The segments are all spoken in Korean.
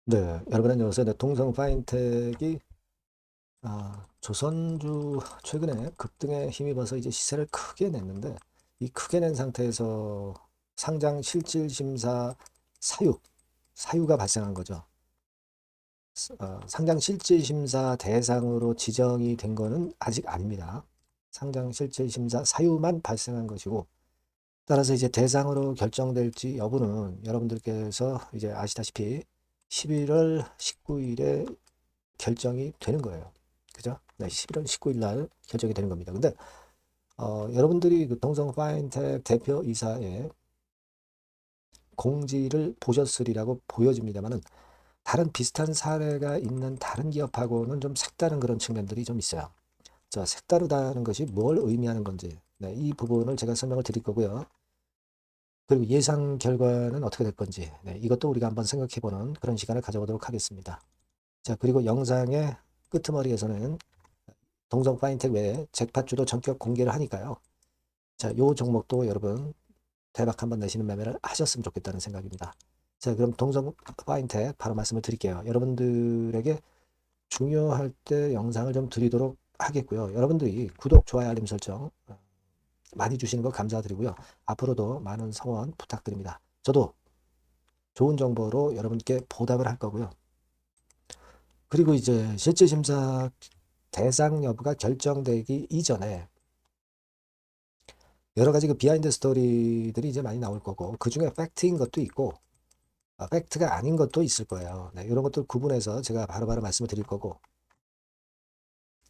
네, 여러분 안녕하세요. 네, 동성 파인텍이 조선주 최근에 급등에 힘입어서 이제 시세를 크게 냈는데 이 크게 낸 상태에서 상장 실질 심사 사유가 발생한 거죠. 상장 실질 심사 대상으로 지정이 된 거는 아직 아닙니다. 상장 실질 심사 사유만 발생한 것이고 따라서 이제 대상으로 결정될지 여부는 여러분들께서 이제 아시다시피 11월 19일에 결정이 되는 거예요. 그죠? 네, 11월 19일 날 결정이 되는 겁니다. 근데 여러분들이 그 동성 파인텍 대표이사의 공지를 보셨으리라고 보여집니다만은 다른 비슷한 사례가 있는 다른 기업하고는 좀 색다른 그런 측면들이 좀 있어요. 자, 색다르다는 것이 뭘 의미하는 건지 네, 이 부분을 제가 설명을 드릴 거고요. 그리고 예상 결과는 어떻게 될 건지 네, 이것도 우리가 한번 생각해보는 그런 시간을 가져보도록 하겠습니다. 자, 그리고 영상의 끄트머리에서는 동성 파인텍 외에 잭팟주도 전격 공개를 하니까요. 자, 요 종목도 여러분 대박 한번 내시는 매매를 하셨으면 좋겠다는 생각입니다. 자, 그럼 동성 파인텍 바로 말씀을 드릴게요. 여러분들에게 중요할 때 영상을 좀 드리도록 하겠고요. 여러분들이 구독, 좋아요, 알림 설정 많이 주시는 거 감사드리고요. 앞으로도 많은 성원 부탁드립니다. 저도 좋은 정보로 여러분께 보답을 할 거고요. 그리고 이제 실제 심사 대상 여부가 결정되기 이전에 여러 가지 그 비하인드 스토리들이 이제 많이 나올 거고 그 중에 팩트인 것도 있고 팩트가 아닌 것도 있을 거예요. 네, 이런 것들 구분해서 제가 바로바로 말씀을 드릴 거고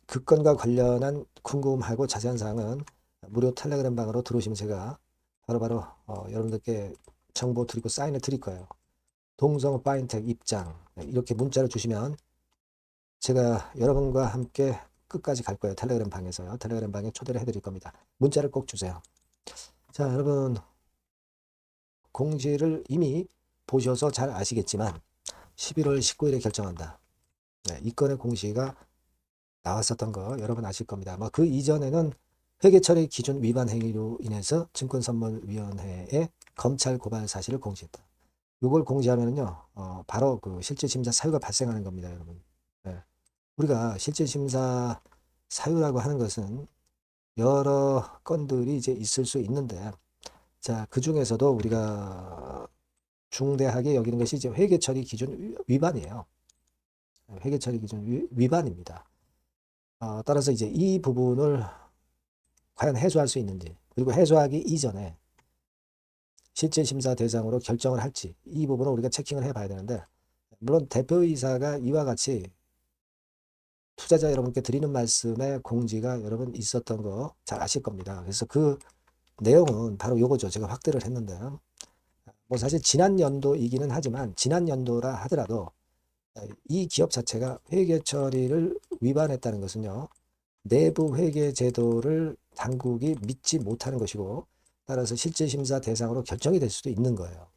그 건과 관련한 궁금하고 자세한 사항은 무료 텔레그램 방으로 들어오시면 제가 바로바로 여러분들께 정보 드리고 사인을 드릴 거예요. 동성 파인텍 입장 네, 이렇게 문자를 주시면 제가 여러분과 함께 끝까지 갈 거예요. 텔레그램 방에서요. 텔레그램 방에 초대를 해드릴 겁니다. 문자를 꼭 주세요. 자, 여러분 공지를 이미 보셔서 잘 아시겠지만 11월 19일에 결정한다. 네, 이 건의 공시가 나왔었던 거 여러분 아실 겁니다. 뭐 그 이전에는 회계처리 기준 위반 행위로 인해서 증권선물위원회에 검찰 고발 사실을 공지했다. 이걸 공지하면은요, 바로 그 실질심사 사유가 발생하는 겁니다, 여러분. 네. 우리가 실질심사 사유라고 하는 것은 여러 건들이 이제 있을 수 있는데, 자, 그 중에서도 우리가 중대하게 여기는 것이 이제 회계처리 기준 위반이에요. 회계처리 기준 위반입니다. 따라서 이제 이 부분을 과연 해소할 수 있는지, 그리고 해소하기 이전에 실제 심사 대상으로 결정을 할지, 이 부분을 우리가 체킹을 해봐야 되는데, 물론 대표이사가 이와 같이 투자자 여러분께 드리는 말씀에 공지가 여러분 있었던 거 잘 아실 겁니다. 그래서 그 내용은 바로 요거죠. 제가 확대를 했는데요. 뭐 사실 지난 연도이기는 하지만 지난 연도라 하더라도 이 기업 자체가 회계 처리를 위반했다는 것은요. 내부 회계 제도를 당국이 믿지 못하는 것이고 따라서 실질 심사 대상으로 결정이 될 수도 있는 거예요.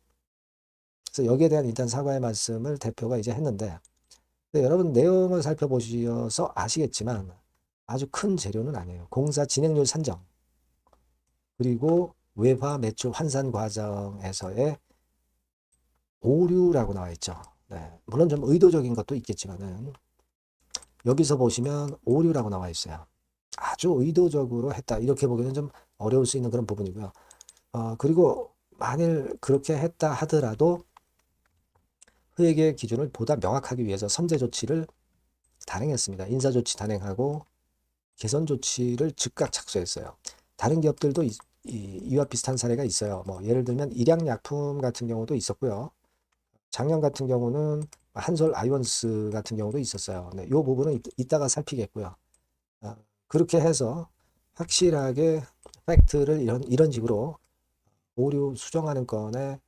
그래서 여기에 대한 일단 사과의 말씀을 대표가 이제 했는데 여러분 내용을 살펴보셔서 아시겠지만 아주 큰 재료는 아니에요. 공사 진행률 산정 그리고 외화 매출 환산 과정에서의 오류라고 나와 있죠. 네, 물론 좀 의도적인 것도 있겠지만은 여기서 보시면 오류라고 나와 있어요. 아주 의도적으로 했다. 이렇게 보기는 좀 어려울 수 있는 그런 부분이고요. 그리고 만일 그렇게 했다 하더라도 회계 기준을 보다 명확하기 위해서 선제 조치를 단행했습니다. 인사 조치 단행하고 개선 조치를 즉각 착수했어요. 다른 기업들도 이와 비슷한 사례가 있어요. 뭐 예를 들면 일양약품 같은 경우도 있었고요. 작년 같은 경우는 한솔 아이원스 같은 경우도 있었어요. 네, 이 부분은 이따가 살피겠고요. 아, 그렇게 해서 확실하게 팩트를 이런 식으로 오류 수정하는 건에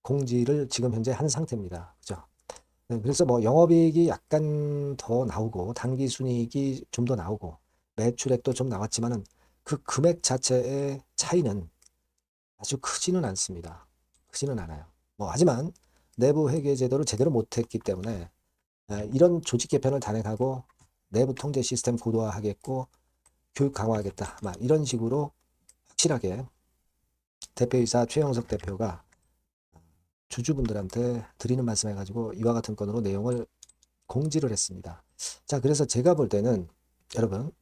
공지를 지금 현재 한 상태입니다. 그죠? 네, 그래서 뭐 영업이익이 약간 더 나오고 당기 순이익이 좀 더 나오고 매출액도 좀 나왔지만은 그 금액 자체의 차이는 아주 크지는 않습니다. 크지는 않아요. 뭐 하지만 내부 회계 제도를 제대로 못했기 때문에 이런 조직 개편을 단행하고 내부 통제 시스템 고도화하겠고 교육 강화하겠다. 막 이런 식으로 확실하게 대표이사 최영석 대표가 주주분들한테 드리는 말씀 해가지고 이와 같은 건으로 내용을 공지를 했습니다. 자, 그래서 제가 볼 때는 여러분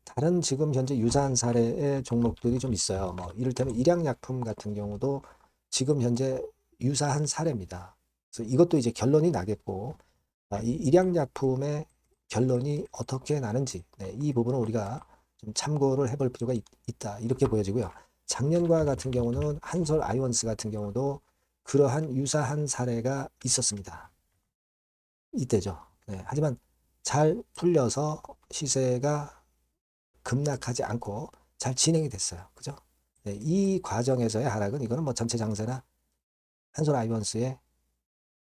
다른 지금 현재 유사한 사례의 종목들이 좀 있어요. 뭐 이를테면 일양약품 같은 경우도 지금 현재 유사한 사례입니다. 그래서 이것도 이제 결론이 나겠고 이 일양약품의 결론이 어떻게 나는지 이 부분은 우리가 좀 참고를 해볼 필요가 있다 이렇게 보여지고요. 작년과 같은 경우는 한솔 아이원스 같은 경우도 그러한 유사한 사례가 있었습니다. 이때죠. 하지만 잘 풀려서 시세가 급락하지 않고 잘 진행이 됐어요. 그죠? 이 과정에서의 하락은 이거는 뭐 전체 장세나 한솔 아이원스의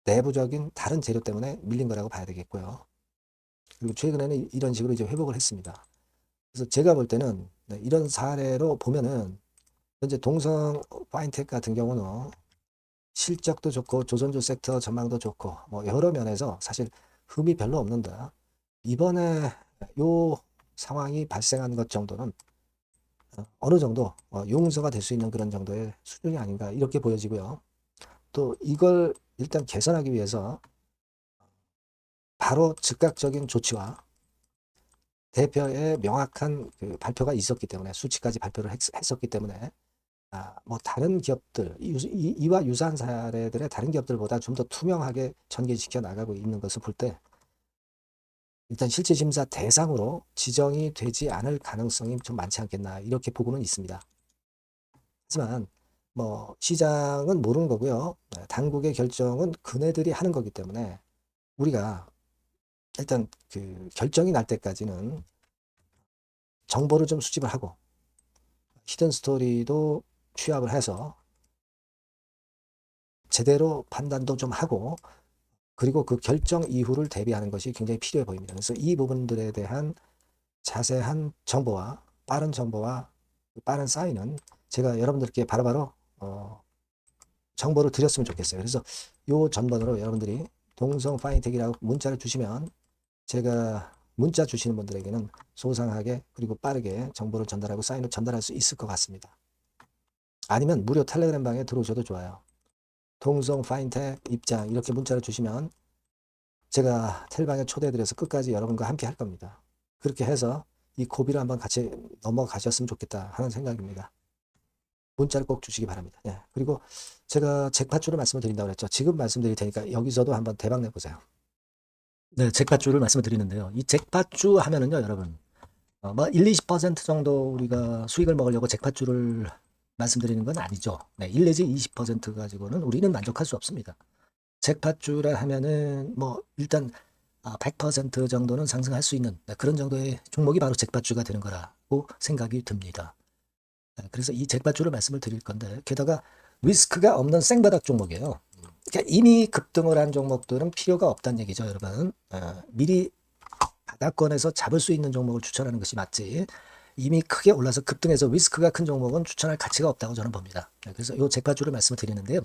내부적인 다른 재료 때문에 밀린 거라고 봐야 되겠고요. 그리고 최근에는 이런 식으로 이제 회복을 했습니다. 그래서 제가 볼 때는 이런 사례로 보면은 현재 동성 파인텍 같은 경우는 실적도 좋고 조선주 섹터 전망도 좋고 뭐 여러 면에서 사실 흠이 별로 없는데 이번에 요 상황이 발생한 것 정도는 어느 정도 용서가 될 수 있는 그런 정도의 수준이 아닌가 이렇게 보여지고요. 또 이걸 일단 개선하기 위해서 바로 즉각적인 조치와 대표의 명확한 그 발표가 있었기 때문에 수치까지 발표를 했었기 때문에 뭐 다른 기업들 이와 유사한 사례들의 다른 기업들보다 좀 더 투명하게 전개시켜 나가고 있는 것을 볼 때 일단 실질 심사 대상으로 지정이 되지 않을 가능성이 좀 많지 않겠나 이렇게 보고는 있습니다. 하지만 뭐 시장은 모르는 거고요. 당국의 결정은 그네들이 하는 거기 때문에 우리가 일단 그 결정이 날 때까지는 정보를 좀 수집을 하고 히든 스토리도 취합을 해서 제대로 판단도 좀 하고 그리고 그 결정 이후를 대비하는 것이 굉장히 필요해 보입니다. 그래서 이 부분들에 대한 자세한 정보와 빠른 정보와 빠른 사인은 제가 여러분들께 바로바로 정보를 드렸으면 좋겠어요. 그래서 이 전번으로 여러분들이 동성 파인텍이라고 문자를 주시면 제가 문자 주시는 분들에게는 소상하게 그리고 빠르게 정보를 전달하고 사인을 전달할 수 있을 것 같습니다. 아니면 무료 텔레그램 방에 들어오셔도 좋아요. 동성 파인텍 입장 이렇게 문자를 주시면 제가 텔방에 초대해드려서 끝까지 여러분과 함께 할 겁니다. 그렇게 해서 이 고비를 한번 같이 넘어가셨으면 좋겠다 하는 생각입니다. 문자를 꼭 주시기 바랍니다. 그리고 제가 잭팟주를 말씀을 드린다고 했죠. 지금 말씀드릴 테니까 여기서도 한번 대박 내보세요. 네, 잭팟주를 말씀을 드리는데요. 이 잭팟주 하면은요, 여러분. 뭐 1, 20% 정도 우리가 수익을 먹으려고 잭팟주를 말씀드리는 건 아니죠. 1 내지 20% 가지고는 우리는 만족할 수 없습니다. 잭팟주라 하면은 뭐 일단 100% 정도는 상승할 수 있는 그런 정도의 종목이 바로 잭팟주가 되는 거라고 생각이 듭니다. 그래서 이 잭팟주를 말씀을 드릴 건데 게다가 리스크가 없는 생바닥 종목이에요. 그러니까 이미 급등을 한 종목들은 필요가 없다는 얘기죠, 여러분. 미리 바닥권에서 잡을 수 있는 종목을 추천하는 것이 맞지. 이미 크게 올라서 급등해서 리스크가 큰 종목은 추천할 가치가 없다고 저는 봅니다. 그래서 이 잭팟주를 말씀을 드리는데요.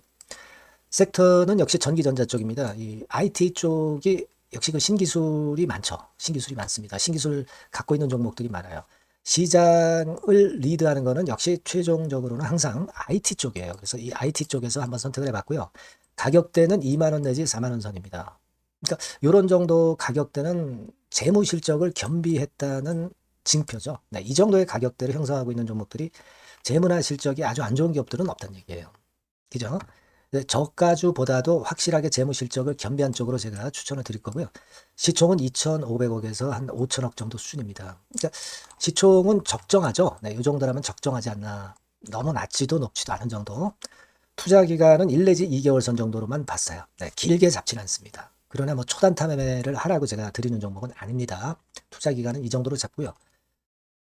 섹터는 역시 전기전자 쪽입니다. 이 IT 쪽이 역시 그 신기술이 많죠. 신기술이 많습니다. 신기술 갖고 있는 종목들이 많아요. 시장을 리드하는 거는 역시 최종적으로는 항상 IT 쪽이에요. 그래서 이 IT 쪽에서 한번 선택을 해봤고요. 가격대는 2만 원 내지 4만 원 선입니다. 그러니까 이런 정도 가격대는 재무 실적을 겸비했다는 징표죠. 이 정도의 가격대를 형성하고 있는 종목들이 재무나 실적이 아주 안 좋은 기업들은 없다는 얘기예요. 그죠? 저가주보다도 확실하게 재무 실적을 겸비한 쪽으로 제가 추천을 드릴 거고요. 시총은 2,500억에서 한 5천억 정도 수준입니다. 그러니까 시총은 적정하죠. 이 정도라면 적정하지 않나. 너무 낮지도 높지도 않은 정도. 투자 기간은 1 내지 2개월 선 정도로만 봤어요. 길게 잡지는 않습니다. 그러나 뭐 초단타 매매를 하라고 제가 드리는 종목은 아닙니다. 투자 기간은 이 정도로 잡고요.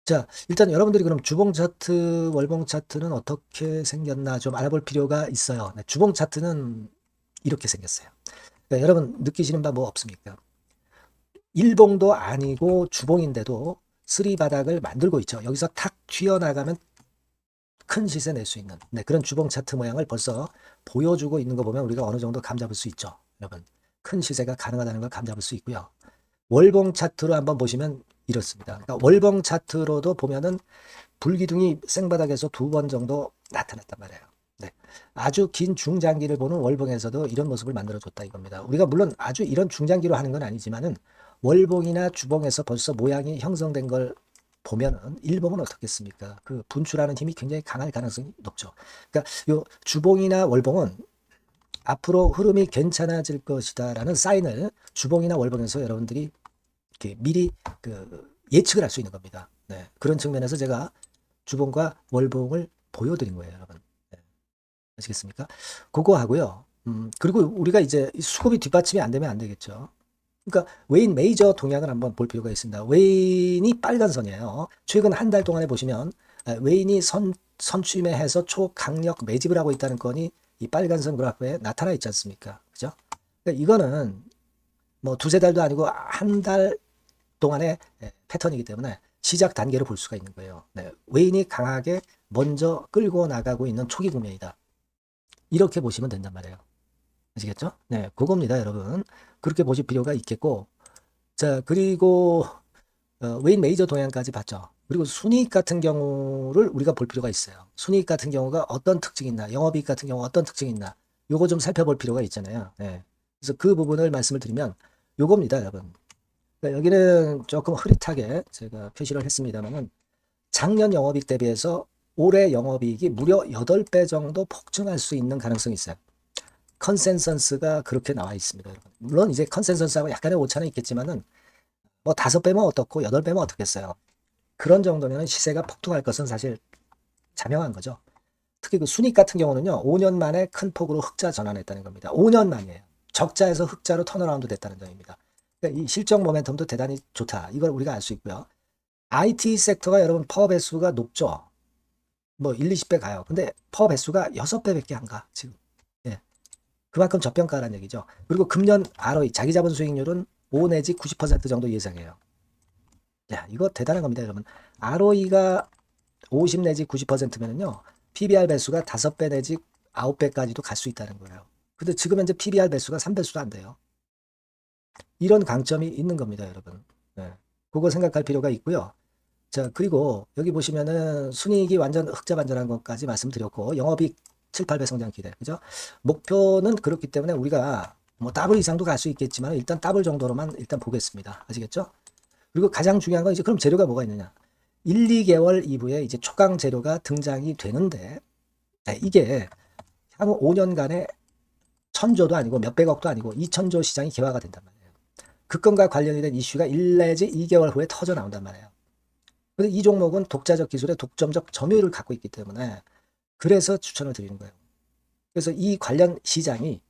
자, 일단 여러분들이 그럼 주봉 차트, 월봉 차트는 어떻게 생겼나 좀 알아볼 필요가 있어요. 주봉 차트는 이렇게 생겼어요. 그러니까 여러분 느끼시는 바 뭐 없습니까? 일봉도 아니고 주봉인데도 쓰리 바닥을 만들고 있죠. 여기서 탁 튀어나가면 큰 시세 낼 수 있는 그런 주봉 차트 모양을 벌써 보여주고 있는 거 보면 우리가 어느 정도 감잡을 수 있죠. 여러분 큰 시세가 가능하다는 걸 감잡을 수 있고요. 월봉 차트로 한번 보시면 이렇습니다. 그러니까 월봉 차트로도 보면은 불기둥이 생바닥에서 2번 정도 나타났단 말이에요. 네. 아주 긴 중장기를 보는 월봉에서도 이런 모습을 만들어줬다 이겁니다. 우리가 물론 아주 이런 중장기로 하는 건 아니지만은 월봉이나 주봉에서 벌써 모양이 형성된 걸 보면은 일봉은 어떻겠습니까? 그 분출하는 힘이 굉장히 강할 가능성이 높죠. 그러니까 요 주봉이나 월봉은 앞으로 흐름이 괜찮아질 것이다라는 사인을 주봉이나 월봉에서 여러분들이 이렇게 미리 그 예측을 할 수 있는 겁니다. 네. 그런 측면에서 제가 주봉과 월봉을 보여드린 거예요, 여러분. 네. 아시겠습니까? 그거 하고요. 그리고 우리가 이제 수급이 뒷받침이 안 되면 안 되겠죠. 그러니까 웨인 메이저 동향을 한번 볼 필요가 있습니다. 웨인이 빨간 선이에요. 최근 한 달 동안에 보시면 웨인이 선취매해서 초강력 매집을 하고 있다는 건이 이 빨간 선 그래프에 나타나 있지 않습니까? 그죠? 그러니까 이거는 뭐 두세 달도 아니고 한 달 동안의 패턴이기 때문에 시작 단계로 볼 수가 있는 거예요. 네, 웨인이 강하게 먼저 끌고 나가고 있는 초기 국면이다. 이렇게 보시면 된단 말이에요. 아시겠죠? 네, 그겁니다, 여러분. 그렇게 보실 필요가 있겠고, 자, 그리고 웨인 메이저 동향까지 봤죠. 그리고 순이익 같은 경우를 우리가 볼 필요가 있어요. 순이익 같은 경우가 어떤 특징이 있나, 영업이익 같은 경우 어떤 특징이 있나, 요거 좀 살펴볼 필요가 있잖아요. 네. 그래서 그 부분을 말씀을 드리면 요겁니다, 여러분. 그러니까 여기는 조금 흐릿하게 제가 표시를 했습니다만은 작년 영업이익 대비해서 올해 영업이익이 무려 8배 정도 폭증할 수 있는 가능성이 있어요. 컨센서스가 그렇게 나와 있습니다, 여러분. 물론 이제 컨센서스하고 약간의 오차는 있겠지만은 뭐 5배면 어떻고 8배면 어떻겠어요. 그런 정도면 시세가 폭등할 것은 사실 자명한 거죠. 특히 그 순익 같은 경우는요, 5년 만에 큰 폭으로 흑자 전환했다는 겁니다. 5년 만이에요. 적자에서 흑자로 턴어라운드 됐다는 점입니다. 그러니까 이 실적 모멘텀도 대단히 좋다. 이걸 우리가 알 수 있고요. IT 섹터가 여러분 퍼 배수가 높죠. 뭐 1, 20배 가요. 근데 퍼 배수가 6배밖에 안 가, 지금. 예. 그만큼 저평가라는 얘기죠. 그리고 금년 ROE, 자기 자본 수익률은 5 내지 90% 정도 예상해요. 야, 이거 대단한 겁니다, 여러분. ROE가 50 내지 90%면은요, PBR 배수가 5배 내지 9배까지도 갈 수 있다는 거예요. 근데 지금 현재 PBR 배수가 3배수도 안 돼요. 이런 강점이 있는 겁니다, 여러분. 네. 그거 생각할 필요가 있고요. 자, 그리고 여기 보시면은 순이익이 완전 흑자 반전한 것까지 말씀드렸고, 영업이익 7, 8배 성장 기대. 그죠? 목표는 그렇기 때문에 우리가 뭐 더블 이상도 갈 수 있겠지만 일단 더블 정도로만 일단 보겠습니다. 아시겠죠? 그리고 가장 중요한 건 이제 그럼 재료가 뭐가 있느냐? 1, 2개월 이후에 이제 초강 재료가 등장이 되는데, 네, 이게 향후 5년간의 천조도 아니고 몇백억도 아니고 2천조 시장이 개화가 된단 말이에요. 그 건과 관련이 된 이슈가 1 내지 2개월 후에 터져 나온단 말이에요. 근데 이 종목은 독자적 기술의 독점적 점유율을 갖고 있기 때문에 그래서 추천을 드리는 거예요. 그래서 이 관련 시장이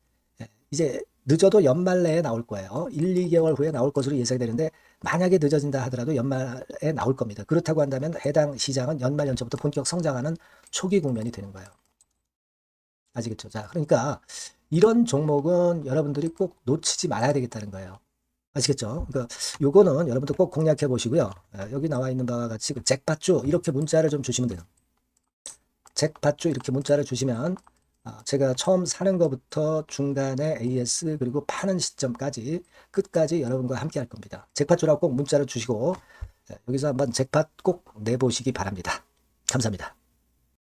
이제 늦어도 연말 내에 나올 거예요. 1, 2개월 후에 나올 것으로 예상되는데 만약에 늦어진다 하더라도 연말에 나올 겁니다. 그렇다고 한다면 해당 시장은 연말 연초부터 본격 성장하는 초기 국면이 되는 거예요. 아시겠죠? 자, 그러니까 이런 종목은 여러분들이 꼭 놓치지 말아야 되겠다는 거예요. 아시겠죠? 그러니까 요거는 여러분들 꼭 공략해 보시고요. 여기 나와 있는 바와 같이 그 잭팟주 이렇게 문자를 좀 주시면 돼요. 잭팟주 이렇게 문자를 주시면 제가 처음 사는 것부터 중간에 AS 그리고 파는 시점까지 끝까지 여러분과 함께 할 겁니다. 잭팟주라고 꼭 문자를 주시고 여기서 한번 잭팟 꼭 내보시기 바랍니다. 감사합니다.